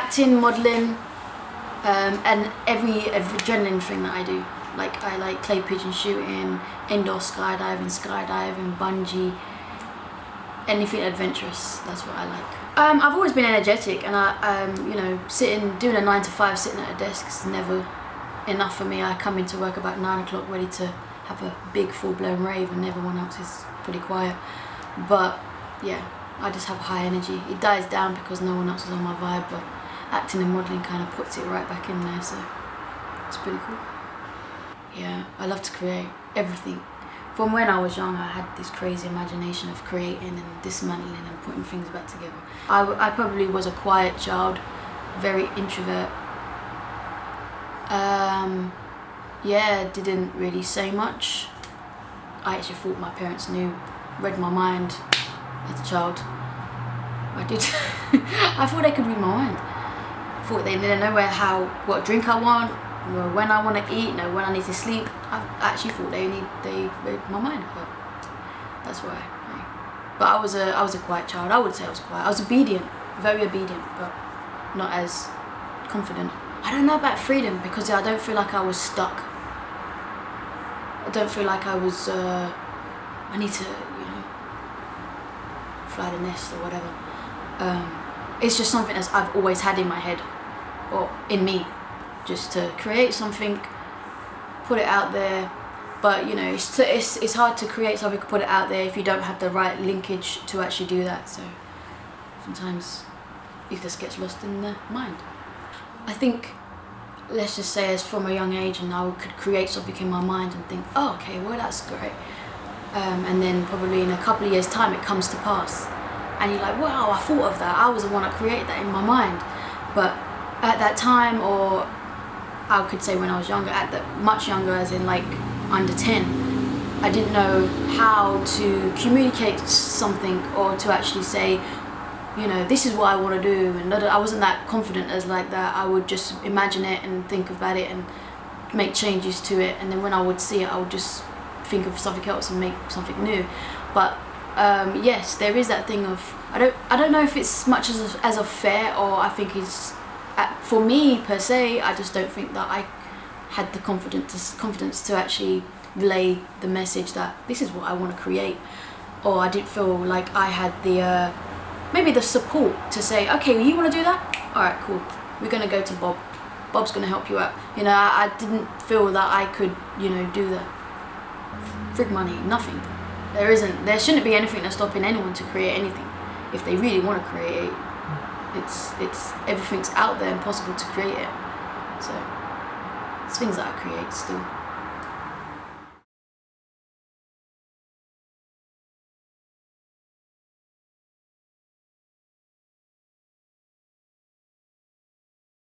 acting, modelling, and every adrenaline thing that I do. Like I like clay pigeon shooting, indoor skydiving, bungee, anything adventurous. That's what I like. I've always been energetic, and you know, doing a 9 to 5, sitting at a desk is never enough for me. I come into work about 9 o'clock ready to have a big full-blown rave, and everyone else is pretty quiet. But yeah, I just have high energy. It dies down because no one else is on my vibe, but acting and modelling kind of puts it right back in there, so it's pretty cool. Yeah, I love to create everything. From when I was young, I had this crazy imagination of creating and dismantling and putting things back together. I probably was a quiet child, very introvert. Yeah, didn't really say much. I actually thought my parents read my mind as a child. I did. I thought they could read my mind. I thought they didn't know what drink I want, know when I want to eat, know when I need to sleep. I actually thought they read my mind, but that's why. But I was a quiet child. I would say I was quiet. I was obedient, very obedient, but not as confident. I don't know about freedom, because I don't feel like I was stuck. I don't feel like I was, I need to, you know, fly the nest or whatever. It's just something that I've always had in my head, or in me, just to create something, put it out there. But you know, it's hard to create something, put it out there if you don't have the right linkage to actually do that. So sometimes it just gets lost in the mind. I think, let's just say, as from a young age, and I could create something in my mind and think, oh, okay, well, that's great. And then probably in a couple of years' time, it comes to pass. And you're like, wow, I thought of that. I was the one that created that in my mind. But at that time, or I could say when I was younger, much younger, as in like under 10, I didn't know how to communicate something, or to actually say, you know, this is what I want to do, and I wasn't that confident as like that. I would just imagine it and think about it and make changes to it, and then when I would see it, I would just think of something else and make something new. But yes, there is that thing of, I don't know if it's much as a fear, or I think it's, for me per se, I just don't think that I had the confidence to actually relay the message that this is what I want to create, or I didn't feel like I had the maybe the support to say, okay, you want to do that? All right, cool. We're gonna go to Bob. Bob's gonna help you out. You know, I didn't feel that I could, you know, do the frig money. Nothing. There shouldn't be anything that's stopping anyone to create anything. If they really want to create, it's everything's out there and possible to create it. So it's things that I create still.